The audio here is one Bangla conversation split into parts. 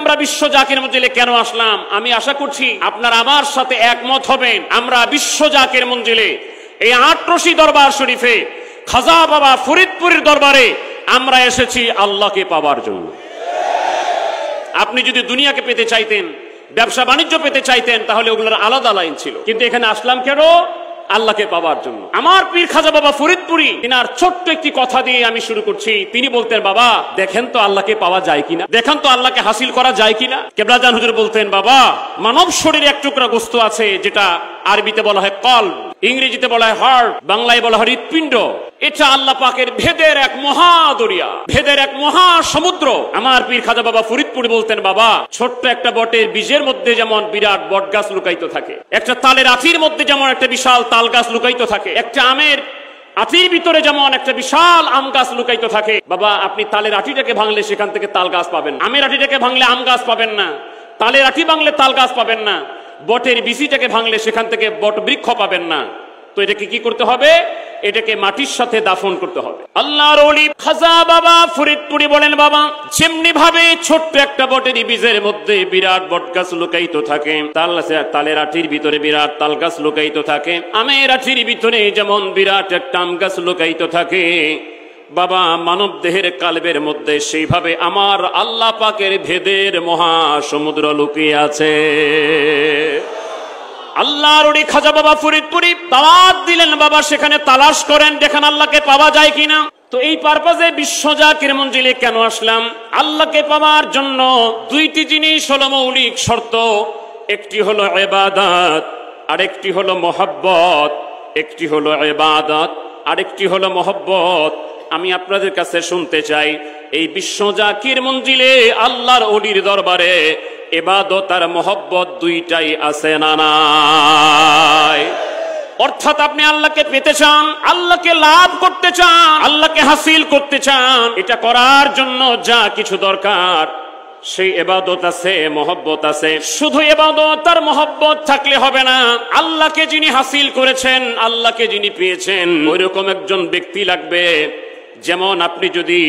আমরা বিশ্ব জাকির মঞ্জিলে কেন আসলাম? আমি আশা করছি আপনারা আমার সাথে একমত হবেন। আমরা বিশ্ব জাকির মঞ্জিলে এই আটরশি দরবার শরীফে খাজা বাবা ফরিদপুরের দরবারে আমরা এসেছি আল্লাহকে পাওয়ার জন্য। আপনি যদি দুনিয়াকে পেতে চাইতেন, ব্যবসা বাণিজ্য পেতে চাইতেন, তাহলে ওগুলোর আলাদা লাইন ছিল, কিন্তু এখানে আসলাম কেন? আল্লাহকে পাওয়ার জন্য। আমার পীর খাজা বাবা ফরিদপুরি তিনার ছোট্ট একটি কথা দিয়ে আমি শুরু করছি। তিনি বলতেন, বাবা দেখেন তো আল্লাহকে পাওয়া যায় কিনা, দেখেন তো আল্লাহকে হাসিল করা যায় কিনা। কেবলাজান হুজুর বলতেন, বাবা মানব শরীরে এক টুকরা গোস্ত আছে যেটা আরবিতে বলা হয় কলব, ইংরেজিতে বলা হয় হার্ট, বাংলায় বলা হয় হৃৎপিণ্ড। এটা আল্লাহ পাকের ভেদের এক মহা দরিয়া, ভেদের এক মহা সমুদ্র। আমার পীর খাজা বাবা ফরিদপুরি বলতেন, বাবা ছোট্ট একটা বটের বীজের মধ্যে যেমন বিরাট বট গাছ লুকায়িত থাকে, একটা তালের আঠির মধ্যে যেমন একটা বিশাল তাল গাছ লুকায়িত থাকে, একটা আমের আঠির ভিতরে যেমন একটা বিশাল আম গাছ লুকায়িত থাকে। বাবা আপনি তালের আঠিটাকে ভাঙলে সেখান থেকে তাল গাছ পাবেন, আমের আঠিটাকে ভাঙলে আম গাছ পাবেন না, তালের আঠি ভাঙলে তাল গাছ পাবেন না, বটের বিচিটাকে ভাঙলে সেখান থেকে বট বৃক্ষ পাবেন না। তো এটাকে কি করতে হবে? এটাকে মাটির সাথে দাফন করতে হবে। আল্লাহর ওলি খাজা বাবা ফরিদপুরি বলেন, বাবা যেমনি ভাবে ছোট্ট একটা বটের বীজের মধ্যে বিরাট বট গাছ লুকায়িত থাকে, তালের আঠির ভিতরে বিরাট তাল গাছ লুকায়িত থাকে, আমের আঠির ভিতরে যেমন বিরাট একটা আম গাছ লুকায়িত থাকে, বাবা মানব দেহের কালবের মধ্যে সেইভাবে আমার আল্লাহ পাকের ভেদের মহা সমুদ্র লুকিয়ে আছে। আল্লাহর ওলি খাজা বাবা ফরিদপুরি দাওয়াত দিলেন, বাবা সেখানে তালাশ করেন, দেখেন আল্লাহকে পাওয়া যায় কিনা। তো এই পারপাজে বিশ্ব জাকির মঞ্জিলে কেন আসলাম? আল্লাহকে পাওয়ার জন্য দুইটি জিনিস হলো মৌলিক শর্ত। একটি হলো ইবাদত, আরেকটি হলো মহব্বত। একটি হলো ইবাদত, আরেকটি হলো মহব্বত। আমি আপনাদের কাছে শুনতে চাই, এই বিশ্ব জাকির মঞ্জিলে আল্লাহর ওলির দরবারে ইবাদত আর মহব্বত দুইটাই আছে না নাই? অর্থাৎ আপনি আল্লাহকে পেতে চান, আল্লাহকে লাভ করতে চান, আল্লাহকে হাসিল করতে চান, এটা করার জন্য যা কিছু দরকার সেই ইবাদত আছে, মহব্বত আছে। শুধু ইবাদত আর মহব্বত থাকলে হবে না। আল্লাহকে যিনি হাসিল করেছেন, আল্লাহকে যিনি পেয়েছেন, ওইরকম একজন ব্যক্তি লাগবে। যেমন আপনি যদি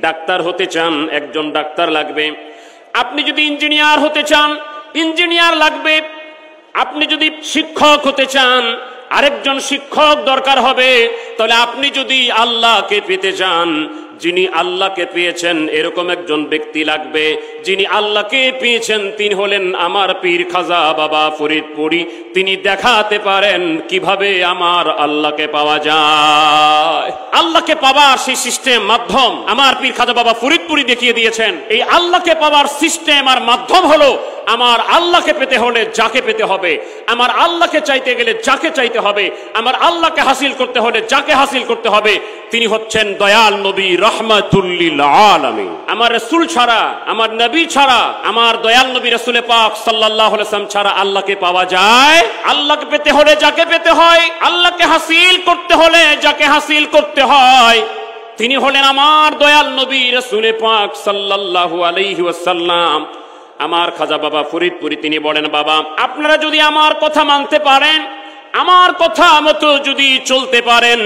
ডাক্তার হতে চান, একজন ডাক্তার লাগবে। আপনি যদি ইঞ্জিনিয়ার হতে চান, ইঞ্জিনিয়ার লাগবে। আপনি যদি শিক্ষক হতে চান, আরেকজন শিক্ষক দরকার হবে। তাহলে আপনি যদি আল্লাহকে পেতে চান, যিনি আল্লাহকে পেয়েছেন এরকম একজন ব্যক্তি লাগবে। যিনি আল্লাহকে পেয়েছেন তিনি হলেন আমার পীর খাজা বাবা ফরিদপুরি। তিনি দেখাতে পারেন কিভাবে আমার আল্লাহকে পাওয়া যায়। আল্লাহকে পাওয়ার সেই সিস্টেম, মাধ্যম আমার পীর খাজা বাবা ফরিদপুরি দেখিয়ে দিয়েছেন। এই আল্লাহকে পাওয়ার সিস্টেম আর মাধ্যম হলো, আমার আল্লাহকে পেতে হলে যাকে পেতে হবে, আমার আল্লাহকে চাইতে গেলে যাকে চাইতে হবে, আমার আল্লাহকে হাসিল করতে হলে যাকে হাসিল করতে হবে, তিনি হচ্ছেন দয়াল নবী রাহমাতুল লিল আলামিন। আমার রাসূল ছাড়া, আমার নবী ছাড়া, আমার দয়াল নবী রাসূল পাক সাল্লাল্লাহু আলাইহি ওয়াসাল্লাম ছাড়া আল্লাহকে পাওয়া যায়? আল্লাহকে পেতে হলে যাকে পেতে হয়, আল্লাহকে হাসিল করতে হলে যাকে হাসিল করতে হয়, তিনি হলেন আমার দয়াল নবী রাসূল পাক সাল্লাল্লাহু আলাইহি ওয়াসাল্লাম। আমার খাজা বাবা ফরিদপুরি তিনি বলেন, বাবা আপনারা যদি আমার কথা মানতে পারেন, আমার কথা মতো যদি চলতে পারেন,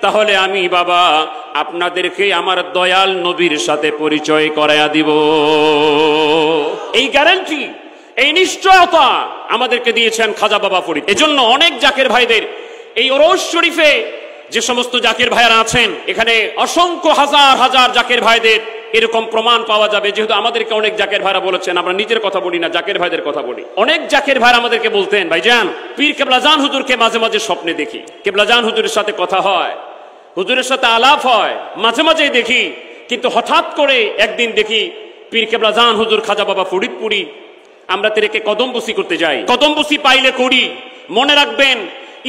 তাহলে আমি বাবা আপনাদেরকে আমার দয়াল নবীর সাথে পরিচয় করায়া দিব। এই গ্যারান্টি, এই নিশ্চয়তা আমাদেরকে দিয়েছেন খাজা বাবা ফরিদ। এজন্য অনেক জাকের ভাইদের এই ওরস শরীফে যে সমস্ত জাকের ভাইরা আছেন, এখানে অসংখ্য হাজার হাজার জাকের ভাইদের এরকম প্রমাণ পাওয়া যাবে। যেহেতু আমাদেরকে অনেক জাকের ভাইরা বলেছেন, আমরা নিজের কথা বলি না, জাকের ভাইদের কথা বলি। অনেক জাকের ভাইরা আমাদেরকে বলতেন, ভাইজান পীর কেবলাজান হুজুরকে মাঝে মাঝে স্বপ্নে দেখি, কেবলাজান হুজুরের সাথে কথা হয়, হুজুরের সাথে আলাপ হয়, মাঝে মাঝেই দেখি, কিন্তু হঠাৎ করে একদিন দেখি পীর কেবলাজান হুজুর খাজা বাবা ফরিদপুরি আমরা তেরেকে কদমবুসি করতে যাই। কদমবুসি পাইলে করি। মনে রাখবেন,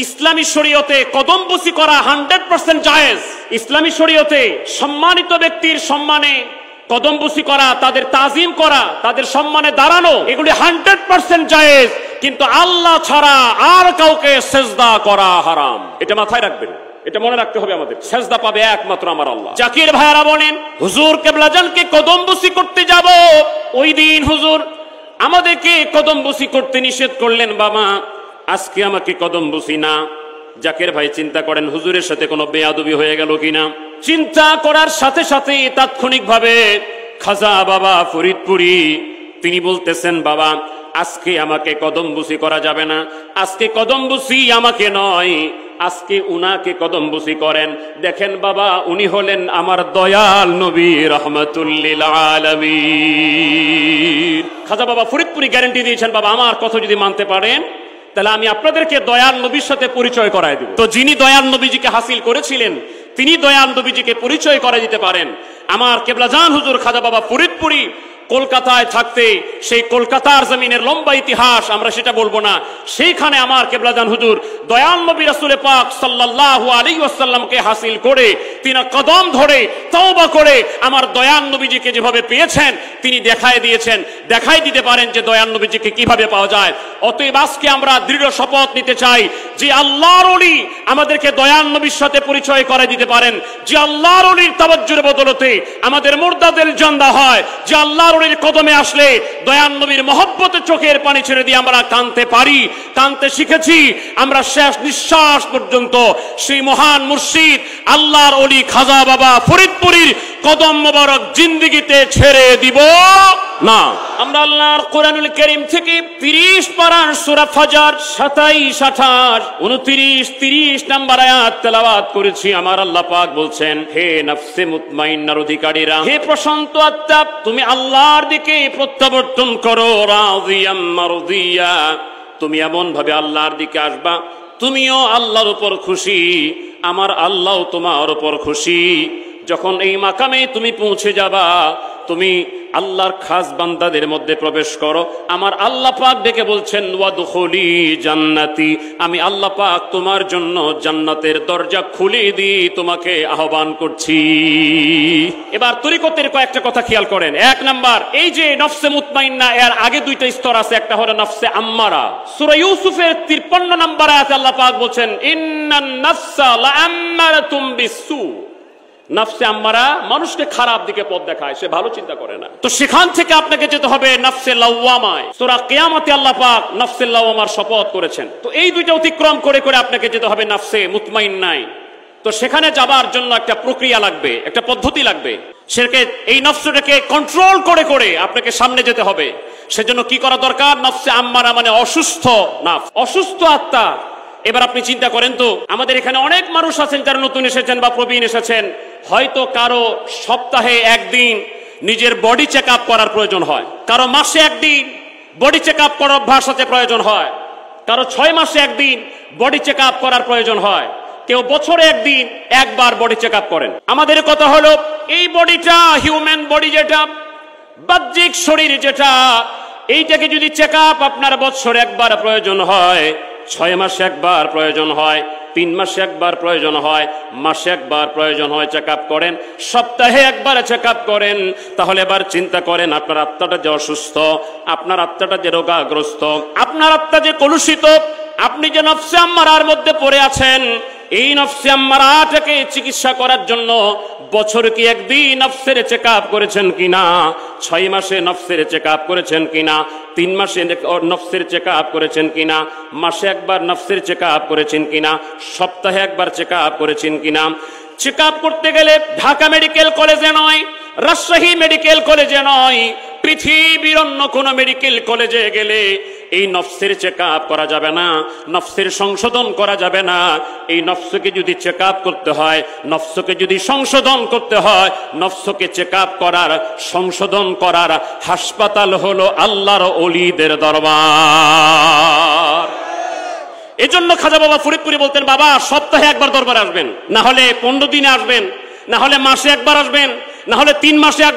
ইসলামী শরীয়তে কদমবুসি করা 100% জায়েজ। ইসলামী শরীয়তে সম্মানিত ব্যক্তির সম্মানে কদমবুসি করা, তাদের তাজিম করা, তাদের সম্মানে দাঁড়ানো, এগুলি 100% জায়েজ। কিন্তু আল্লাহ ছাড়া আর কাউকে সেজদা করা হারাম। এটা মাথায় রাখবেন, এটা মনে রাখতে হবে আমাদের। সেজদা পাবে একমাত্র আমার আল্লাহ। জাকির ভাইরা বলেন, হুজুর কেবলাজানকে কদমবুসি করতে যাব। ওই দিন হুজুর আমাদেরকে কদমবুসি করতে নিষেধ করলেন। বাবা আজকে আমাকে কদমবুসি না। জাকের ভাই চিন্তা করেন হুজুরের সাথে কোনো বেয়াদবি হয়ে গেল কিনা। চিন্তা করার সাথে সাথে তাৎক্ষণিকভাবে খাজা বাবা ফরিদপুরি তিনি বলতেছেন, বাবা আজকে আমাকে কদমবুসি করা যাবে না, আজকে কদমবুসি আমাকে নয়, আজকে উনাকে কদমবুসি করেন। দেখেন বাবা, উনি হলেন আমার দয়াল নবী রাহমাতুল লিল আলামিন। খাজা বাবা ফরিদপুরি গ্যারান্টি দিয়েছেন, বাবা আমার কথা যদি মানতে পারেন তাহলে আমি আপনাদেরকে দয়াল নবীর সাথে পরিচয় করায় দেব। তো যিনি দয়াল নবীজিকে হাসিল করেছিলেন তিনি দয়াল নবীজিকে পরিচয় করায় দিতে পারেন। আমার কেবলাজান হুজুর খাজা বাবা ফরিদপুরি কলকাতায় থাকতে সেই কলকাতার জমিনের লম্বা ইতিহাস আমরা সেটা বলবো না, সেইখানে আমার কেবলাজান হুজুর দয়াল নবী রাসূল পাক সাল্লাল্লাহু আলাইহি ওয়াসাল্লামকে হাসিল করে তিনি কদম ধরে তওবা করে আমার দয়াল নবীজিকে যেভাবে পেয়েছেন তিনি দেখাই দিতে পারেন যে দয়াল নবীজিকে কিভাবে পাওয়া যায়। অতএব আজকে আমরা দৃঢ় শপথ নিতে চাই যে আল্লাহর ওলি আমাদেরকে দয়াল নবীর সাথে পরিচয় করে দিতে পারেন, যে আল্লাহর ওলির তাওয়াজ্জুর বদলতে আমাদের মুর্দাদের জান্দা হয়, যে আল্লাহর কদমে আসলে দয়াল নবীর মহব্বতে চোখের পানি ছেড়ে দিয়ে আমরা কাঁদতে পারি, কাঁদতে শিখেছি। আমরা শেষ নিঃশ্বাস পর্যন্ত সেই মহান মুর্শিদ আল্লাহর ওলি খাজা বাবা ফরিদপুরীর কদম মোবারক জিন্দেগিতে ছেড়ে দিব না। আমরা আল্লাহর কোরআনুল কারীম থেকে 30 পারার সূরা ফাজর 27, 28, 29, 30 নম্বর আয়াত তেলাওয়াত করেছি। আমার আল্লাহ পাক বলছেন, হে নফসে মুতমাইন্নার অধিকারীরা, হে প্রশান্ত আত্মা, তুমি আল্লাহর দিকে প্রত্যাবর্তন করো। রাদিয়াম মারদিয়া, তুমি এমন ভাবে আল্লাহর দিকে আসবা তুমিও আল্লাহর উপর খুশি, আমার আল্লাহ তোমার উপর খুশি। যখন এই মাকামে তুমি পৌঁছে যাবা, তুমি আল্লাহর খাস বান্দাদের মধ্যে প্রবেশ করো। আমার আল্লাহ পাক ডেকে বলছেন, ওয়াদখুলি জান্নাতি, আমি আল্লাহ পাক তোমার জন্য জান্নাতের দরজা খুলে দিই, তোমাকে আহ্বান করছি। এবার তরিকতের কয়েকটা কথা খেয়াল করেন। 1 নাম্বার, এই যে নফসে মুতমাইন্না, এর আগে 2টা স্তর আছে, একটা হলো নফসে আম্মারা। সূরা ইউসুফের 53 নম্বর আয়াতে আল্লাহ পাক বলছেন, ইন্নান নাফসা লাআম্মারাতুম বিসসু, নফসে আম্মারা মানুষকে খারাপ দিকে পথ দেখায়, সে ভালো চিন্তা করে না। তো সেখান থেকে আপনাকে যেতে হবে নফসে লাওয়ামায়। সূরা কিয়ামতে আল্লাহ পাক নফসে লাওয়ামার শপথ করেছেন। তো এই 2টা অতিক্রম করে করে আপনাকে যেতে হবে নফসে মুতমাইন্নায়। তো সেখানে যাবার জন্য একটা প্রক্রিয়া লাগবে, একটা পদ্ধতি লাগবে। সেটাকে এই নফসটাকে কন্ট্রোল করে করে আপনাকে সামনে যেতে হবে। সেজন্য কি করা দরকার? নফসে আম্মারা মানে অসুস্থ নফস, অসুস্থ আত্মা। এবার আপনি চিন্তা করেন তো, আমাদের এখানে অনেক মানুষ আছেন যারা নতুন এসেছেন বা প্রবীণ এসেছেন, হয়তো কারো সপ্তাহে 1 দিন নিজের বডি চেক আপ করার প্রয়োজন হয়, কারো মাসে 1 দিন বডি চেক আপ করার অভ্যাস আছে প্রয়োজন হয়, কারো 6 মাসে 1 দিন বডি চেক আপ করার প্রয়োজন হয়, কেউ বছরে 1 দিন একবার বডি চেক আপ করেন। আমাদের কথা হলো এই বডিটা, হিউম্যান বডি যেটা, বাহ্যিক শরীর যেটা, এইটাকে যদি চেক আপ আপনার বছরে 1 বার প্রয়োজন হয়, 6 মাসে 1 বার প্রয়োজন হয়, 3 মাসে 1 বার প্রয়োজন হয়, মাসে 1 বার প্রয়োজন হয়, চেক আপ করেন, সপ্তাহে 1 বার চেক আপ করেন, তাহলে এবার চিন্তা করেন আপনার আত্মাটা যে অসুস্থ, আপনার আত্মাটা যে রোগাগ্রস্ত, আপনার আত্মা যে কলুষিত, আপনি যে নফসে আম্মারার মধ্যে পড়ে আছেন, এই নফসে আম্মারাটাকে চিকিৎসা করার জন্য বছরে কি 1 দিন নফসের চেক আপ করেছেন কিনা, 6 মাসে নফসের চেক আপ করেছেন কিনা, 3 মাসে নফসের চেক আপ করেছেন কিনা, মাসে 1 বার নফসের চেক আপ করেছেন কিনা, সপ্তাহে 1 বার চেক আপ করেছেন কিনা? চেক আপ করতে গেলে ঢাকা মেডিকেল কলেজে নয়, রাজশাহী মেডিকেল কলেজে নয়, পৃথিবীর অন্য কোন মেডিকেল কলেজে গেলে এই নফসের চেক আপ করা যাবে না, নফসের সংশোধন করা যাবে না। এই নফসকে যদি চেক আপ করতে হয়, নফসকে যদি সংশোধন করতে হয়, নফসকে চেক আপ করার, সংশোধন করার হাসপাতাল হলো আল্লাহর ওলিদের দরবার। এজন্য খাজা বাবা ফরিদপুরি বলতেন, বাবা সপ্তাহে 1 বার দরবারে আসবেন, না হলে 15 দিনে আসবেন, না হলে মাসে 1 বার আসবেন, না হলে 3 মাসে 1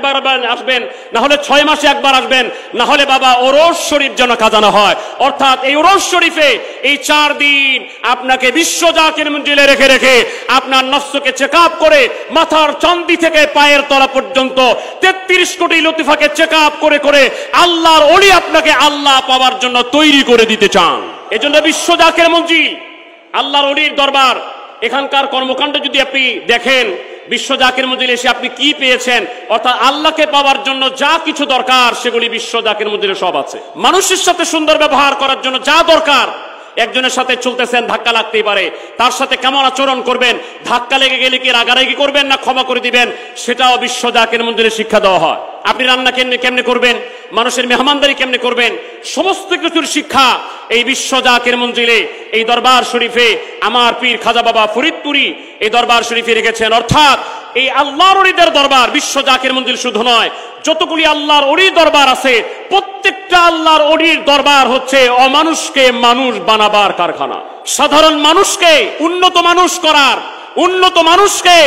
বার আসবেন, না হলে 6 মাসে 1 বার আসবেন, না হলে বাবা ওরস শরীফ যেন কাজানো হয়। অর্থাৎ এই ওরস শরীফে এই 4 দিন আপনাকে বিশ্ব জাকির মঞ্জিলে রেখে রেখে আপনার নফসকে চেক আপ করে মাথার চান্দি থেকে পায়ের তলা পর্যন্ত 33 কোটি লতিফাকে চেক আপ করে করে আল্লাহর ওলি আপনাকে আল্লাহ পাওয়ার জন্য তৈরি করে দিতে চান। এজন্য বিশ্ব জাকির মঞ্জিল আল্লাহর ওলির দরবার। এখানকার কর্মকাণ্ড যদি আপনি দেখেন, বিশ্ব জাকির মঞ্জিলে এসে আপনি কি পেয়েছেন, অর্থাৎ আল্লাহকে পাওয়ার জন্য যা কিছু দরকার সেগুলি বিশ্ব জাকির মঞ্জিলে সব আছে। মানুষের সাথে সুন্দর ব্যবহার করার জন্য যা দরকার, একজনের সাথে চলতেছেন, ধাক্কা লাগতেই পারে, তার সাথে কেমন আচরণ করবেন, ধাক্কা লেগে গেলে কি রাগারাগি করবেন না ক্ষমা করে দিবেন, সেটাও বিশ্ব জাকির মঞ্জিলে শিক্ষা দেওয়া হয়। আপনি রান্না কেমনে করবেন, মানুষের মেহমানদারি কেমনে করবেন, সমস্ত কিছুর শিক্ষা এই বিশ্ব জাকির মঞ্জিলে, এই দরবার শরীফে আমার পীর খাজা বাবা ফরিদপুরি এই দরবার শরীফে রেখেছেন। অর্থাৎ এই আল্লাহর ওলিদের দরবার বিশ্ব জাকির মঞ্জিল শুধু নয়, যতগুলি আল্লাহর ওলি দরবার আছে প্রত্যেকটা আল্লাহর ওলির দরবার হচ্ছে অমানুষকে মানুষ বানাবার কারখানা। সাধারণ মানুষকে উন্নত মানুষ করার, উন্নত মানুষকে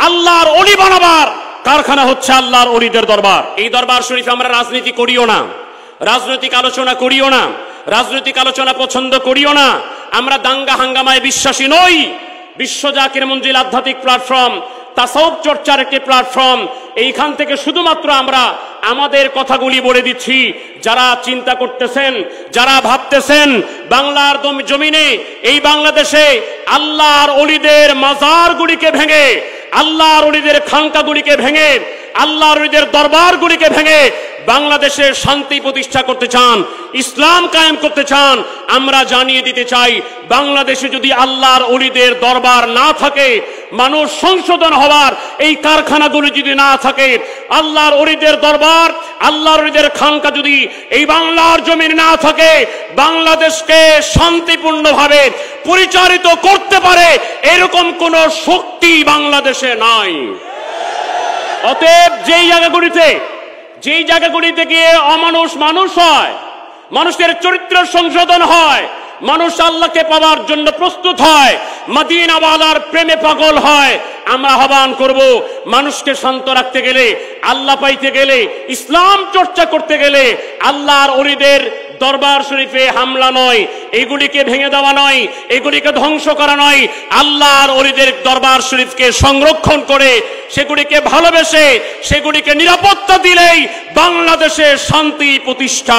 আল্লাহর ওলি বানাবার কারখানা হচ্ছে আল্লাহর ওলিদের দরবার। এই দরবার শরীফে আমরা রাজনীতি করিও না, রাজনৈতিক আলোচনা করিও না, রাজনৈতিক আলোচনা পছন্দ করিও না, আমরা দাঙ্গা হাঙ্গামায় বিশ্বাসী নই। বিশ্ব জাকির মঞ্জিল আধ্যাত্মিক প্ল্যাটফর্ম, তাসাউফ চর্চার একটি প্ল্যাটফর্ম। এইখান থেকে শুধুমাত্র আমরা আমাদের কথাগুলি বলে দিচ্ছি। যারা চিন্তা করতেছেন, যারা ভাবতেছেন বাংলার জমিনে, এই বাংলাদেশে আল্লাহর ওলিদের মাজারগুলিকে ভেঙে, আল্লাহর ওলিদের খানকাগুলিকে ভেঙে, আল্লাহর ওলিদের দরবারগুলিকে ভেঙে বাংলাদেশে শান্তি প্রতিষ্ঠা করতে চান, ইসলাম কায়েম করতে চান, আমরা জানিয়ে দিতে চাই বাংলাদেশে যদি আল্লাহর ওলিদের দরবার না থাকে, মানুষ সংশোধন হওয়ার এই কারখানাগুলি যদি না থাকে, আল্লাহর ওলিদের দরবার, আল্লাহর ওলিদের খানকা যদি এই বাংলার জমিন না থাকে, বাংলাদেশকে শান্তিপূর্ণভাবে পরিচালিত করতে পারে এরকম কোন শক্তি বাংলাদেশে নাই। অতএব যেই জায়গাগুলিতে গিয়ে অমানুষ মানুষ হয়, মানুষের চরিত্র সংশোধন হয়, মানুষ আল্লাহকে পাওয়ার জন্য প্রস্তুত হয়, মদিনাওয়ালার প্রেমে পাগল হয়, আমরা আহ্বান করব মানুষকে শান্ত রাখতে গেলে, আল্লাহ পাইতে গেলে, ইসলাম চর্চা করতে গেলে আল্লাহর ওলিদের দরবার শরীফে হামলা নয়, এগুলিকে ভেঙে দেওয়া নয়, এগুলিকে ধ্বংস করা নয়, আল্লাহর ওলিদের দরবার শরীফকে সংরক্ষণ করে সেগুলিকে ভালোবেসে সেগুলিকে নিরাপত্তা দিলেই বাংলাদেশে শান্তি প্রতিষ্ঠা।